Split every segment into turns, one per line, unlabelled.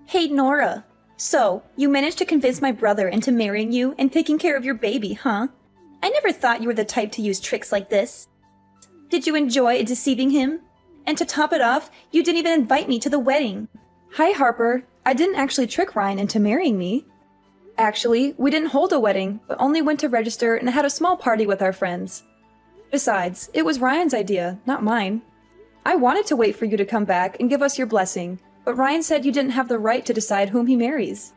Hey, Nora. So, you managed to convince my brother into marrying you and taking care of your baby, huh? I never thought you were the type to use tricks like this. Did you enjoy deceiving him? And to top it off, you didn't even invite me to the wedding. Hi, Harper. I didn't actually trick Ryan into marrying me. Actually, we didn't hold a wedding, but only went to register and had a small party with our friends. Besides, it was Ryan's idea, not mine. I wanted to wait for you to come back and give us your blessing, but Ryan said you didn't have the right to decide whom he marries.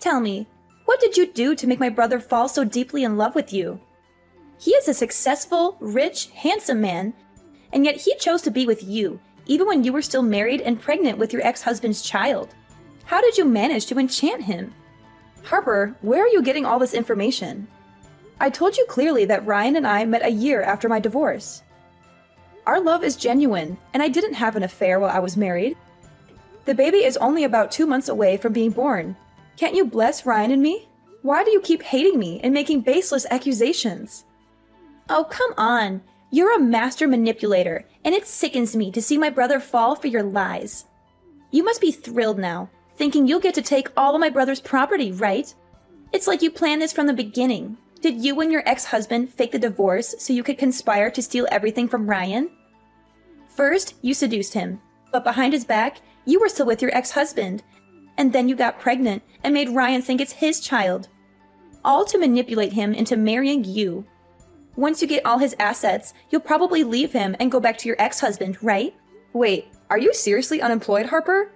Tell me, what did you do to make my brother fall so deeply in love with you? He is a successful, rich, handsome man, and yet he chose to be with you, even when you were still married and pregnant with your ex-husband's child. How did you manage to enchant him? Harper, where are you getting all this information? I told you clearly that Ryan and I met a year after my divorce. Our love is genuine, and I didn't have an affair while I was married. The baby is only about 2 months away from being born. Can't you bless Ryan and me? Why do you keep hating me and making baseless accusations? Oh, come on. You're a master manipulator, and it sickens me to see my brother fall for your lies. You must be thrilled now, thinking you'll get to take all of my brother's property, right? It's like you planned this from the beginning. Did you and your ex-husband fake the divorce so you could conspire to steal everything from Ryan? First, you seduced him, but behind his back, you were still with your ex-husband, and then you got pregnant and made Ryan think it's his child. All to manipulate him into marrying you. Once you get all his assets, you'll probably leave him and go back to your ex-husband, right? Wait, are you seriously unemployed, Harper?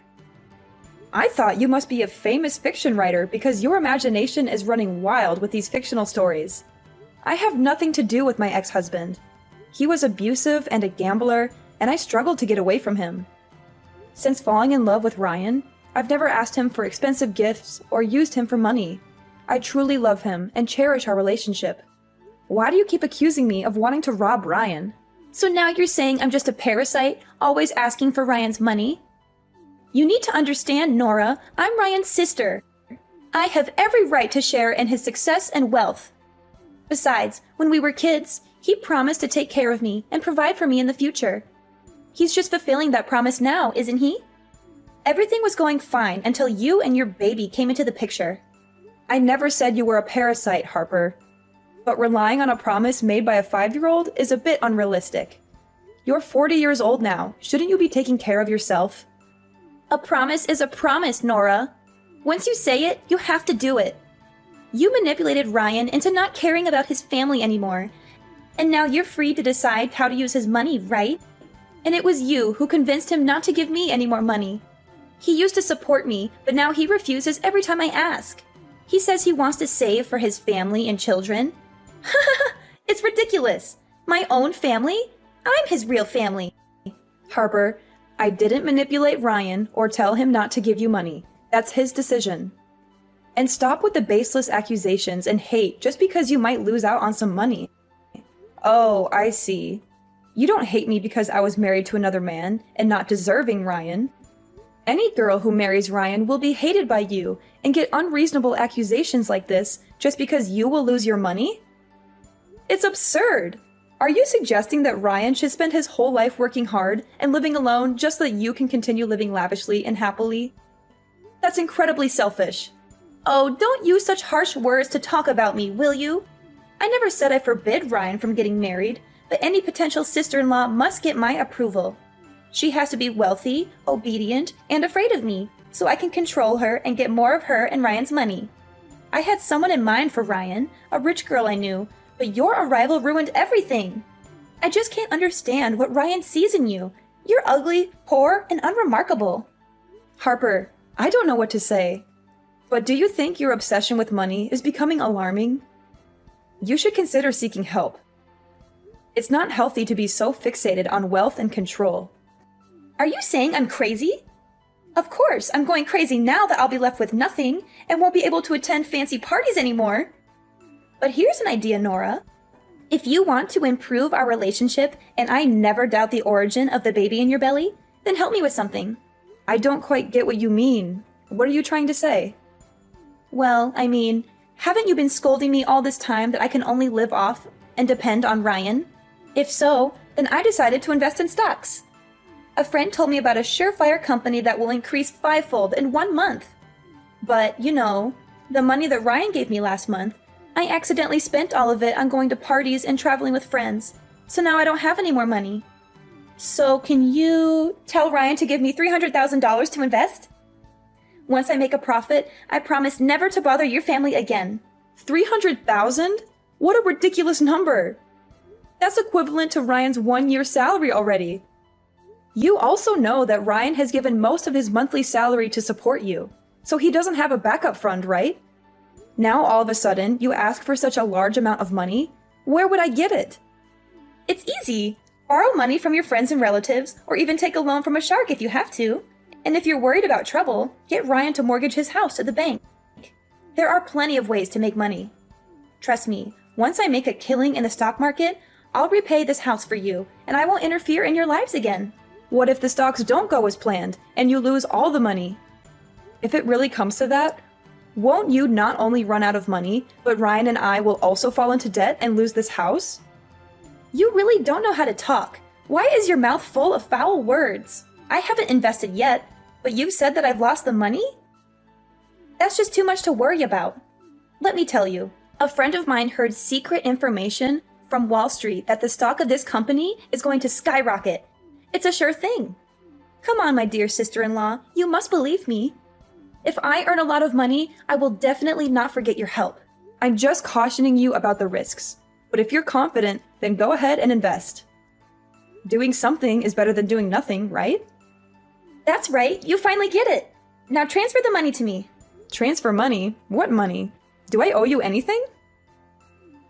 I thought you must be a famous fiction writer because your imagination is running wild with these fictional stories. I have nothing to do with my ex-husband. He was abusive and a gambler, and I struggled to get away from him. Since falling in love with Ryan, I've never asked him for expensive gifts or used him for money. I truly love him and cherish our relationship. Why do you keep accusing me of wanting to rob Ryan? So now you're saying I'm just a parasite, always asking for Ryan's money? You need to understand, Nora, I'm Ryan's sister. I have every right to share in his success and wealth. Besides, when we were kids, he promised to take care of me and provide for me in the future. He's just fulfilling that promise now, isn't he? Everything was going fine until you and your baby came into the picture. I never said you were a parasite, Harper. But relying on a promise made by a 5-year-old is a bit unrealistic. You're 40 years old now. Shouldn't you be taking care of yourself? A promise is a promise, Nora. Once you say it, you have to do it. You manipulated Ryan into not caring about his family anymore. And now you're free to decide how to use his money, right? And it was you who convinced him not to give me any more money. He used to support me, but now he refuses every time I ask. He says he wants to save for his family and children. It's ridiculous. My own family? I'm his real family. Harper, I didn't manipulate Ryan or tell him not to give you money. That's his decision. And stop with the baseless accusations and hate just because you might lose out on some money. Oh, I see. You don't hate me because I was married to another man and not deserving Ryan. Any girl who marries Ryan will be hated by you and get unreasonable accusations like this just because you will lose your money? It's absurd! Are you suggesting that Ryan should spend his whole life working hard and living alone just so that you can continue living lavishly and happily? That's incredibly selfish. Oh, don't use such harsh words to talk about me, will you? I never said I forbid Ryan from getting married, but any potential sister-in-law must get my approval. She has to be wealthy, obedient, and afraid of me, so I can control her and get more of her and Ryan's money. I had someone in mind for Ryan, a rich girl I knew, but your arrival ruined everything. I just can't understand what Ryan sees in you. You're ugly, poor, and unremarkable. Harper, I don't know what to say. But do you think your obsession with money is becoming alarming? You should consider seeking help. It's not healthy to be so fixated on wealth and control. Are you saying I'm crazy? Of course, I'm going crazy now that I'll be left with nothing and won't be able to attend fancy parties anymore. But here's an idea, Nora. If you want to improve our relationship and I never doubt the origin of the baby in your belly, then help me with something. I don't quite get what you mean. What are you trying to say? Well, I mean, haven't you been scolding me all this time that I can only live off and depend on Ryan? If so, then I decided to invest in stocks. A friend told me about a surefire company that will increase fivefold in 1 month. But, the money that Ryan gave me last month, I accidentally spent all of it on going to parties and traveling with friends, so now I don't have any more money. So can you tell Ryan to give me $300,000 to invest? Once I make a profit, I promise never to bother your family again.
300,000? What a ridiculous number! That's equivalent to Ryan's 1-year salary already. You also know that Ryan has given most of his monthly salary to support you, so he doesn't have a backup fund, right? Now all of a sudden, you ask for such a large amount of money? Where would I get it?
It's easy. Borrow money from your friends and relatives, or even take a loan from a shark if you have to. And if you're worried about trouble, get Ryan to mortgage his house to the bank. There are plenty of ways to make money. Trust me, once I make a killing in the stock market, I'll repay this house for you, and I won't interfere in your lives again.
What if the stocks don't go as planned, and you lose all the money? If it really comes to that, won't you not only run out of money, but Ryan and I will also fall into debt and lose this house?
You really don't know how to talk. Why is your mouth full of foul words? I haven't invested yet, but you said that I've lost the money? That's just too much to worry about. Let me tell you, a friend of mine heard secret information from Wall Street that the stock of this company is going to skyrocket. It's a sure thing. Come on, my dear sister-in-law, you must believe me. If I earn a lot of money, I will definitely not forget your help.
I'm just cautioning you about the risks. But if you're confident, then go ahead and invest. Doing something is better than doing nothing, right?
That's right, you finally get it. Now transfer the money to me.
Transfer money? What money? Do I owe you anything?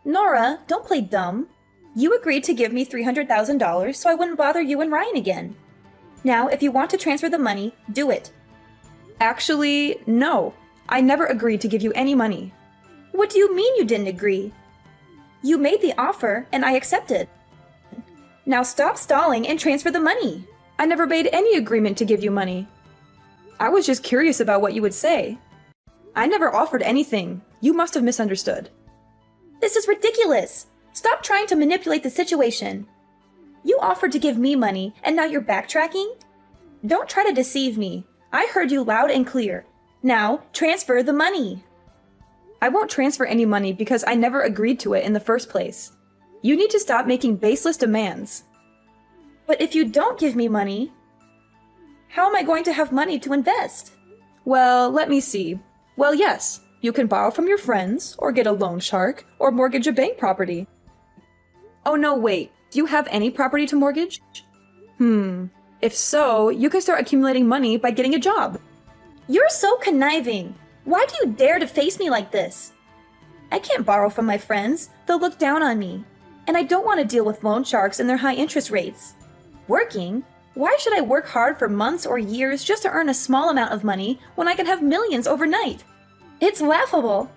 Nora, don't play dumb. You agreed to give me $300,000 so I wouldn't bother you and Ryan again. Now, if you want to transfer the money, do it.
Actually, no. I never agreed to give you any money.
What do you mean you didn't agree? You made the offer, and I accepted. Now stop stalling and transfer the money.
I never made any agreement to give you money. I was just curious about what you would say. I never offered anything. You must have misunderstood.
This is ridiculous. Stop trying to manipulate the situation. You offered to give me money, and now you're backtracking? Don't try to deceive me. I heard you loud and clear. Now, transfer the money.
I won't transfer any money because I never agreed to it in the first place. You need to stop making baseless demands.
But if you don't give me money, how am I going to have money to invest?
Well, let me see. Well, yes, you can borrow from your friends, or get a loan shark, or mortgage a bank property. Oh no, wait. Do you have any property to mortgage? If so, you can start accumulating money by getting a job.
You're so conniving. Why do you dare to face me like this? I can't borrow from my friends. They'll look down on me. And I don't want to deal with loan sharks and their high interest rates. Working? Why should I work hard for months or years just to earn a small amount of money when I can have millions overnight? It's laughable.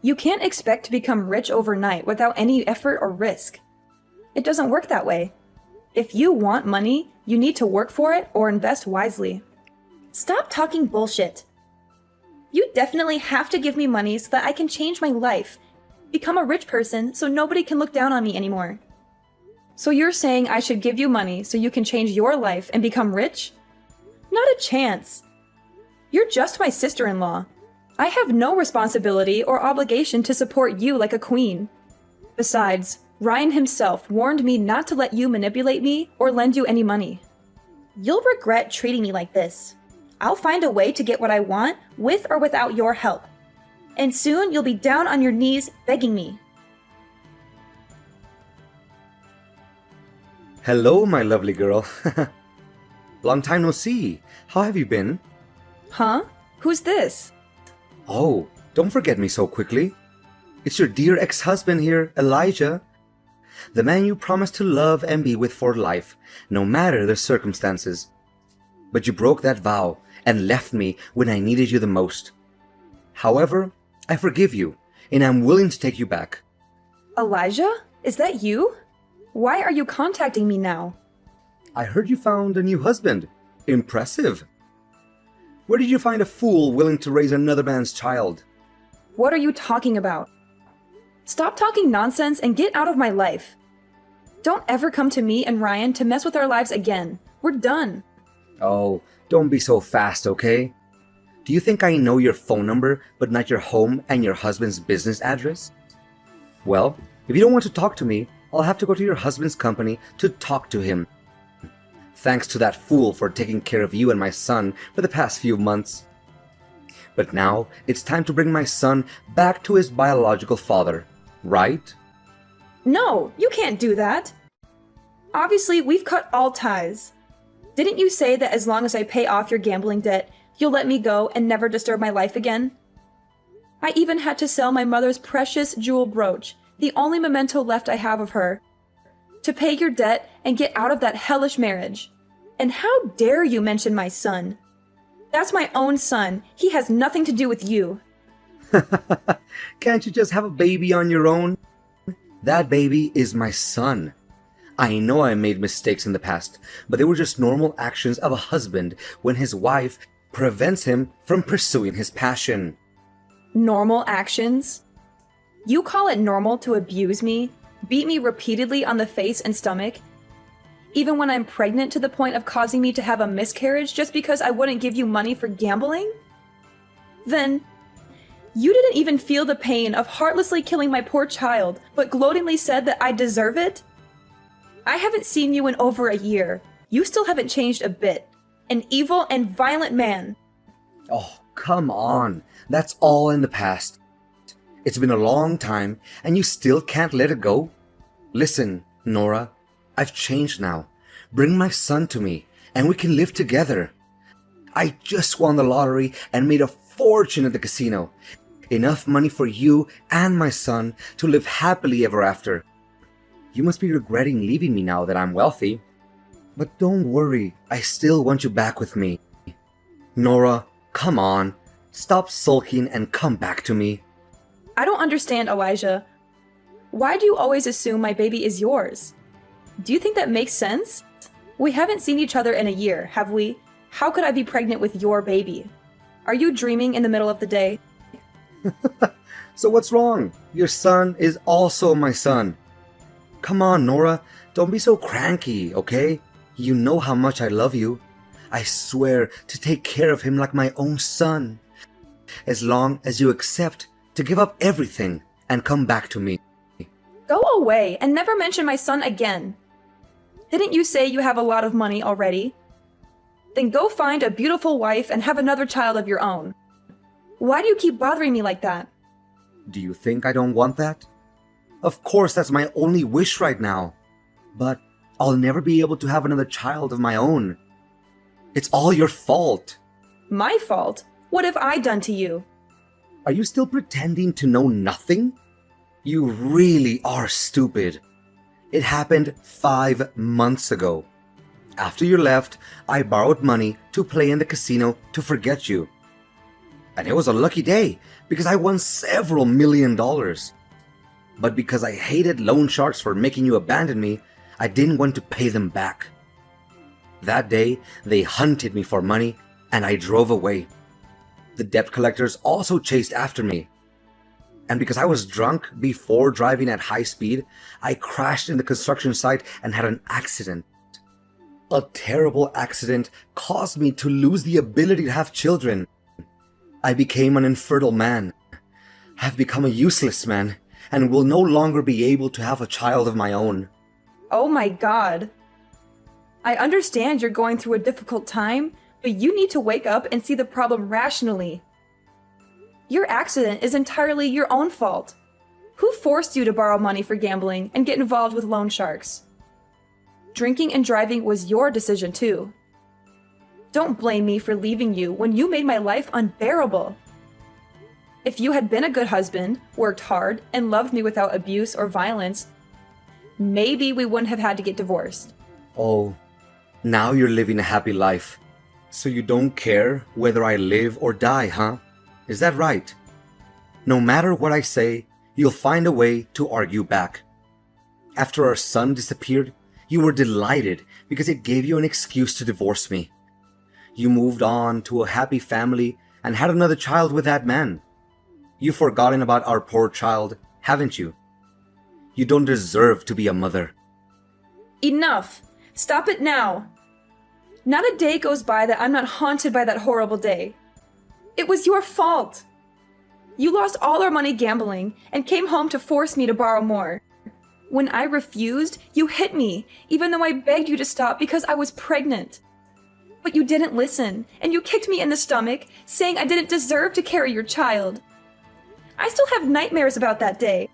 You can't expect to become rich overnight without any effort or risk. It doesn't work that way. If you want money, you need to work for it or invest wisely.
Stop talking bullshit. You definitely have to give me money so that I can change my life, become a rich person so nobody can look down on me anymore.
So you're saying I should give you money so you can change your life and become rich? Not a chance. You're just my sister-in-law. I have no responsibility or obligation to support you like a queen. Besides, Ryan himself warned me not to let you manipulate me or lend you any money.
You'll regret treating me like this. I'll find a way to get what I want with or without your help. And soon you'll be down on your knees begging me.
Hello, my lovely girl. Long time no see. How have you been?
Huh? Who's this?
Oh, don't forget me so quickly. It's your dear ex-husband here, Elijah. The man you promised to love and be with for life, no matter the circumstances. But you broke that vow and left me when I needed you the most. However, I forgive you, and I'm willing to take you back.
Elijah? Is that you? Why are you contacting me now?
I heard you found a new husband. Impressive. Where did you find a fool willing to raise another man's child?
What are you talking about? Stop talking nonsense and get out of my life. Don't ever come to me and Ryan to mess with our lives again, We're done.
Oh, don't be so fast, okay? Do you think I know your phone number but not your home and your husband's business address? Well, if you don't want to talk to me, I'll have to go to your husband's company to talk to him. Thanks to that fool for taking care of you and my son for the past few months. But now it's time to bring my son back to his biological father, right?
No, you can't do that. Obviously, we've cut all ties. Didn't you say that as long as I pay off your gambling debt, you'll let me go and never disturb my life again? I even had to sell my mother's precious jewel brooch, the only memento left I have of her, to pay your debt and get out of that hellish marriage. And how dare you mention my son? That's my own son. He has nothing to do with you.
Can't you just have a baby on your own? That baby is my son. I know I made mistakes in the past, but they were just normal actions of a husband when his wife prevents him from pursuing his passion.
Normal actions? You call it normal to abuse me, beat me repeatedly on the face and stomach, even when I'm pregnant to the point of causing me to have a miscarriage just because I wouldn't give you money for gambling? Then, you didn't even feel the pain of heartlessly killing my poor child, but gloatingly said that I deserve it? I haven't seen you in over a year. You still haven't changed a bit. An evil and violent man.
Oh, come on. That's all in the past. It's been a long time, and you still can't let it go? Listen, Nora, I've changed now. Bring my son to me, and we can live together. I just won the lottery and made a fortune at the casino. Enough money for you and my son to live happily ever after. You must be regretting leaving me now that I'm wealthy. But don't worry, I still want you back with me. Nora, come on. Stop sulking and come back to me.
I don't understand, Elijah. Why do you always assume my baby is yours? Do you think that makes sense? We haven't seen each other in a year, have we? How could I be pregnant with your baby? Are you dreaming in the middle of the day?
So what's wrong? Your son is also my son. Come on, Nora. Don't be so cranky, okay? You know how much I love you. I swear to take care of him like my own son. As long as you accept to give up everything and come back to me.
Go away and never mention my son again. Didn't you say you have a lot of money already? Then go find a beautiful wife and have another child of your own. Why do you keep bothering me like that?
Do you think I don't want that? Of course, that's my only wish right now. But I'll never be able to have another child of my own. It's all your fault.
My fault? What have I done to you?
Are you still pretending to know nothing? You really are stupid. It happened 5 months ago. After you left, I borrowed money to play in the casino to forget you. And it was a lucky day because I won several $1,000,000. But because I hated loan sharks for making you abandon me, I didn't want to pay them back. That day, they hunted me for money and I drove away. The debt collectors also chased after me. And because I was drunk before driving at high speed, I crashed in the construction site and had an accident. A terrible accident caused me to lose the ability to have children. I became an infertile man. I've become a useless man and will no longer be able to have a child of my own.
Oh my God. I understand you're going through a difficult time, but you need to wake up and see the problem rationally. Your accident is entirely your own fault. Who forced you to borrow money for gambling and get involved with loan sharks? Drinking and driving was your decision too. Don't blame me for leaving you when you made my life unbearable. If you had been a good husband, worked hard, and loved me without abuse or violence, maybe we wouldn't have had to get divorced.
Oh, now you're living a happy life. So you don't care whether I live or die, huh? Is that right? No matter what I say, you'll find a way to argue back. After our son disappeared, you were delighted because it gave you an excuse to divorce me. You moved on to a happy family and had another child with that man. You've forgotten about our poor child, haven't you? You don't deserve to be a mother.
Enough! Stop it now! Not a day goes by that I'm not haunted by that horrible day. It was your fault. You lost all our money gambling and came home to force me to borrow more. When I refused, you hit me, even though I begged you to stop because I was pregnant. But you didn't listen, and you kicked me in the stomach, saying I didn't deserve to carry your child. I still have nightmares about that day.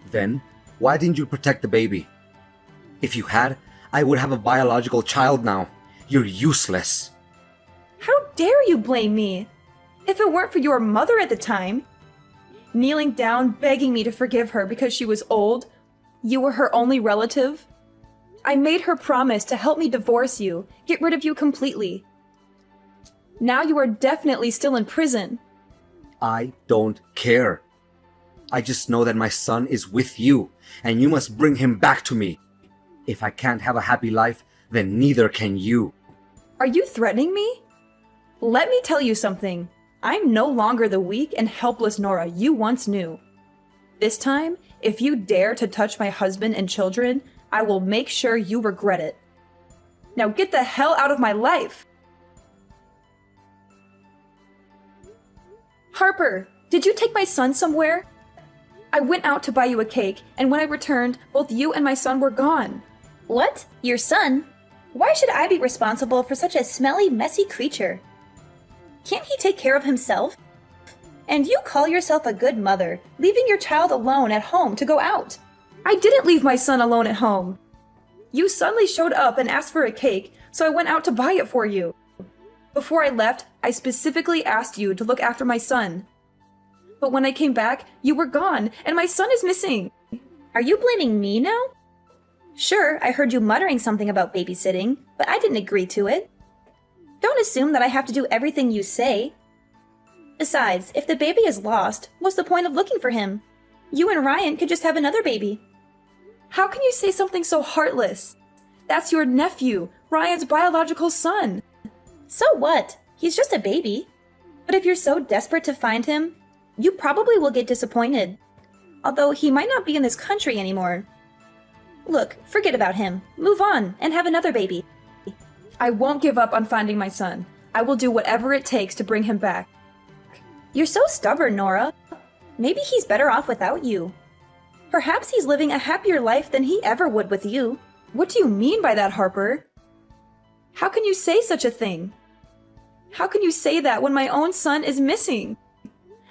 Then, why didn't you protect the baby? If you had, I would have a biological child now. You're useless.
How dare you blame me? If it weren't for your mother at the time, kneeling down begging me to forgive her because she was old, you were her only relative. I made her promise to help me divorce you, get rid of you completely. Now you are definitely still in prison.
I don't care. I just know that my son is with you, and you must bring him back to me. If I can't have a happy life, then neither can you.
Are you threatening me? Let me tell you something. I'm no longer the weak and helpless Nora you once knew. This time, if you dare to touch my husband and children, I will make sure you regret it. Now get the hell out of my life! Harper, did you take my son somewhere? I went out to buy you a cake, and when I returned, both you and my son were gone.
What? Your son? Why should I be responsible for such a smelly, messy creature? Can't he take care of himself? And you call yourself a good mother, leaving your child alone at home to go out.
I didn't leave my son alone at home. You suddenly showed up and asked for a cake, so I went out to buy it for you. Before I left, I specifically asked you to look after my son. But when I came back, you were gone, and my son is missing.
Are you blaming me now? Sure, I heard you muttering something about babysitting, but I didn't agree to it. Don't assume that I have to do everything you say. Besides, if the baby is lost, what's the point of looking for him? You and Ryan could just have another baby.
How can you say something so heartless? That's your nephew, Ryan's biological son.
So what? He's just a baby. But if you're so desperate to find him, you probably will get disappointed. Although he might not be in this country anymore. Look, forget about him. Move on and have another baby.
I won't give up on finding my son. I will do whatever it takes to bring him back.
You're so stubborn, Nora. Maybe he's better off without you. Perhaps he's living a happier life than he ever would with you.
What do you mean by that, Harper? How can you say such a thing? How can you say that when my own son is missing?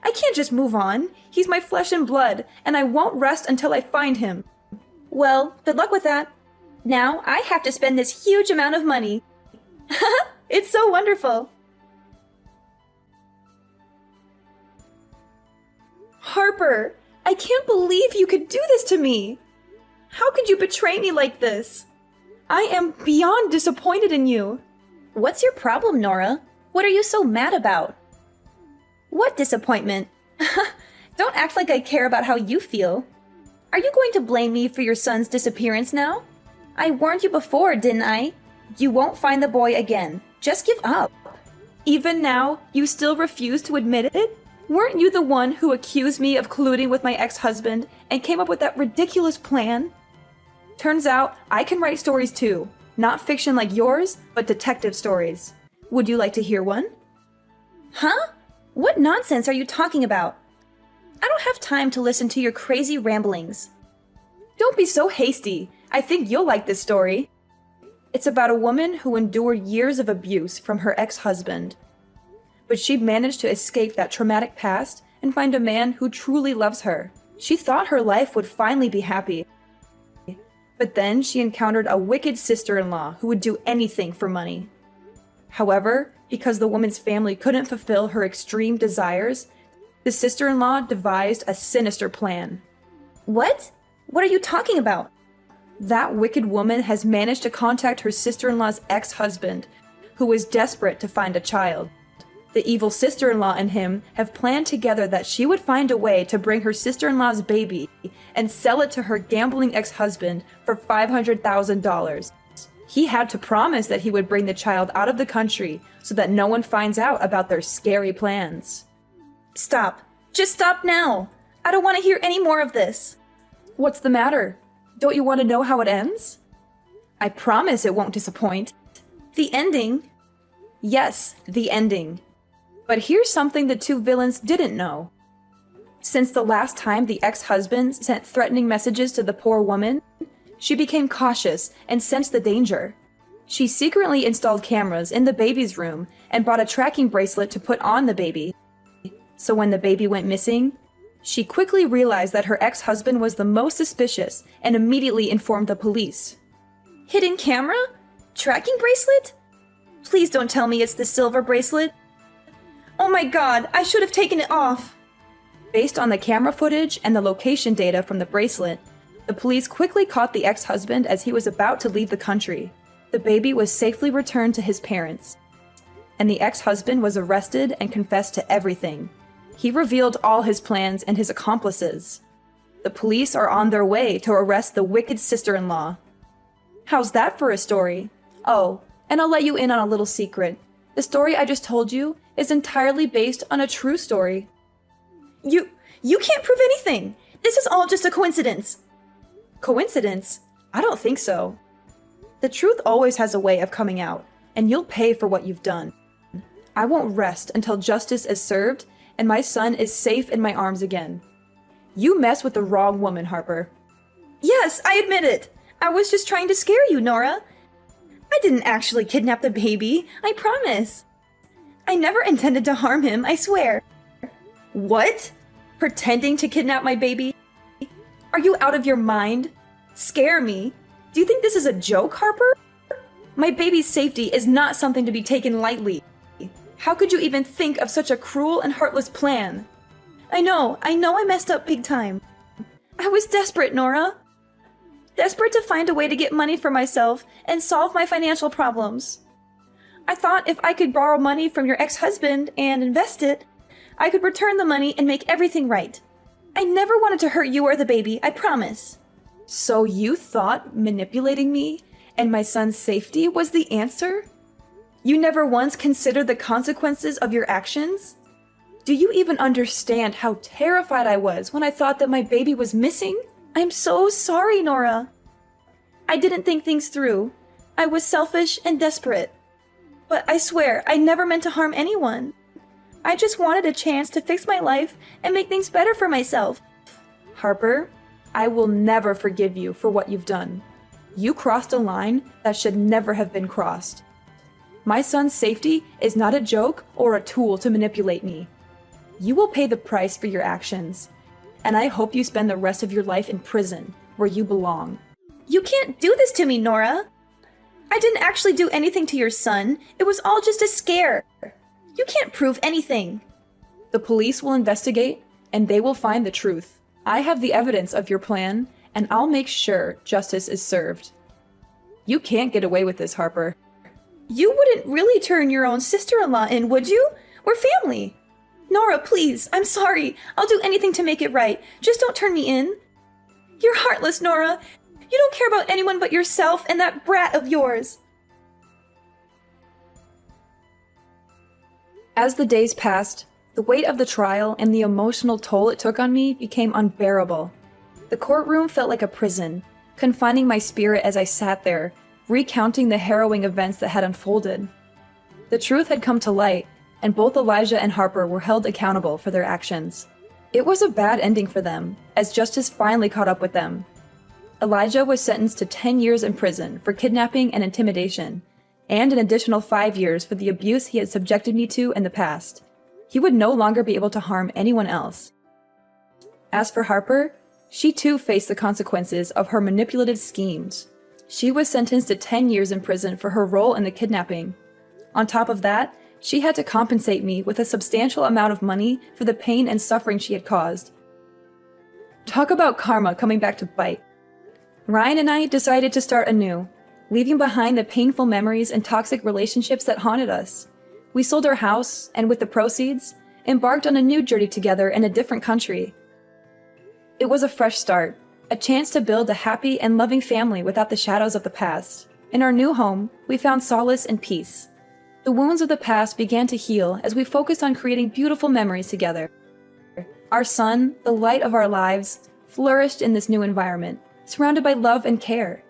I can't just move on. He's my flesh and blood, and I won't rest until I find him.
Well, good luck with that. Now I have to spend this huge amount of money. It's so wonderful.
Harper, I can't believe you could do this to me. How could you betray me like this? I am beyond disappointed in you.
What's your problem, Nora? What are you so mad about? What disappointment? Don't act like I care about how you feel. Are you going to blame me for your son's disappearance now? I warned you before, didn't I? You won't find the boy again. Just give up.
Even now, you still refuse to admit it? Weren't you the one who accused me of colluding with my ex-husband and came up with that ridiculous plan? Turns out, I can write stories too. Not fiction like yours, but detective stories. Would you like to hear one?
Huh? What nonsense are you talking about? I don't have time to listen to your crazy ramblings.
Don't be so hasty. I think you'll like this story. It's about a woman who endured years of abuse from her ex-husband. But she managed to escape that traumatic past and find a man who truly loves her. She thought her life would finally be happy. But then she encountered a wicked sister-in-law who would do anything for money. However, because the woman's family couldn't fulfill her extreme desires, the sister-in-law devised a sinister plan.
What? What are you talking about?
That wicked woman has managed to contact her sister-in-law's ex-husband, who is desperate to find a child. The evil sister-in-law and him have planned together that she would find a way to bring her sister-in-law's baby and sell it to her gambling ex-husband for $500,000. He had to promise that he would bring the child out of the country so that no one finds out about their scary plans.
Stop. Just stop now. I don't want to hear any more of this.
What's the matter? Don't you want to know how it ends? I promise it won't disappoint.
The ending?
Yes, the ending. But here's something the two villains didn't know. Since the last time the ex-husband sent threatening messages to the poor woman, she became cautious and sensed the danger. She secretly installed cameras in the baby's room and bought a tracking bracelet to put on the baby. So when the baby went missing, she quickly realized that her ex-husband was the most suspicious and immediately informed the police.
Hidden camera? Tracking bracelet? Please don't tell me it's the silver bracelet. Oh my god, I should have taken it off.
Based on the camera footage and the location data from the bracelet, the police quickly caught the ex-husband as he was about to leave the country. The baby was safely returned to his parents, and the ex-husband was arrested and confessed to everything. He revealed all his plans and his accomplices. The police are on their way to arrest the wicked sister-in-law. How's that for a story? Oh, and I'll let you in on a little secret. The story I just told you is entirely based on a true story.
You can't prove anything. This is all just a coincidence.
Coincidence? I don't think so. The truth always has a way of coming out, and you'll pay for what you've done. I won't rest until justice is served and my son is safe in my arms again. You mess with the wrong woman, Harper.
Yes, I admit it. I was just trying to scare you, Nora. I didn't actually kidnap the baby, I promise. I never intended to harm him, I swear.
What? Pretending to kidnap my baby? Are you out of your mind? Scare me? Do you think this is a joke, Harper? My baby's safety is not something to be taken lightly. How could you even think of such a cruel and heartless plan?
I know I messed up big time. I was desperate, Nora. Desperate to find a way to get money for myself and solve my financial problems. I thought if I could borrow money from your ex-husband and invest it, I could return the money and make everything right. I never wanted to hurt you or the baby, I promise.
So you thought manipulating me and my son's safety was the answer? You never once considered the consequences of your actions? Do you even understand how terrified I was when I thought that my baby was missing?
I'm so sorry, Nora. I didn't think things through. I was selfish and desperate. But I swear, I never meant to harm anyone. I just wanted a chance to fix my life and make things better for myself.
Harper, I will never forgive you for what you've done. You crossed a line that should never have been crossed. My son's safety is not a joke or a tool to manipulate me. You will pay the price for your actions, and I hope you spend the rest of your life in prison, where you belong.
You can't do this to me, Nora. I didn't actually do anything to your son. It was all just a scare. You can't prove anything.
The police will investigate, and they will find the truth. I have the evidence of your plan, and I'll make sure justice is served. You can't get away with this, Harper.
You wouldn't really turn your own sister-in-law in, would you? We're family. Nora, please, I'm sorry. I'll do anything to make it right. Just don't turn me in. You're heartless, Nora. You don't care about anyone but yourself and that brat of yours.
As the days passed, the weight of the trial and the emotional toll it took on me became unbearable. The courtroom felt like a prison, confining my spirit as I sat there, recounting the harrowing events that had unfolded. The truth had come to light, and both Elijah and Harper were held accountable for their actions. It was a bad ending for them, as justice finally caught up with them. Elijah was sentenced to 10 years in prison for kidnapping and intimidation, and an additional 5 years for the abuse he had subjected me to in the past. He would no longer be able to harm anyone else. As for Harper, she too faced the consequences of her manipulative schemes. She was sentenced to 10 years in prison for her role in the kidnapping. On top of that, she had to compensate me with a substantial amount of money for the pain and suffering she had caused. Talk about karma coming back to bite. Ryan and I decided to start anew, leaving behind the painful memories and toxic relationships that haunted us. We sold our house, and with the proceeds, embarked on a new journey together in a different country. It was a fresh start, a chance to build a happy and loving family without the shadows of the past. In our new home, we found solace and peace. The wounds of the past began to heal as we focused on creating beautiful memories together. Our son, the light of our lives, flourished in this new environment, surrounded by love and care.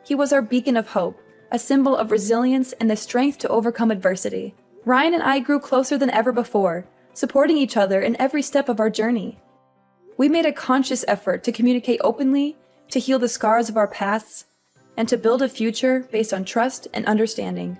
He was our beacon of hope, a symbol of resilience and the strength to overcome adversity. Ryan and I grew closer than ever before, supporting each other in every step of our journey. We made a conscious effort to communicate openly, to heal the scars of our pasts, and to build a future based on trust and understanding.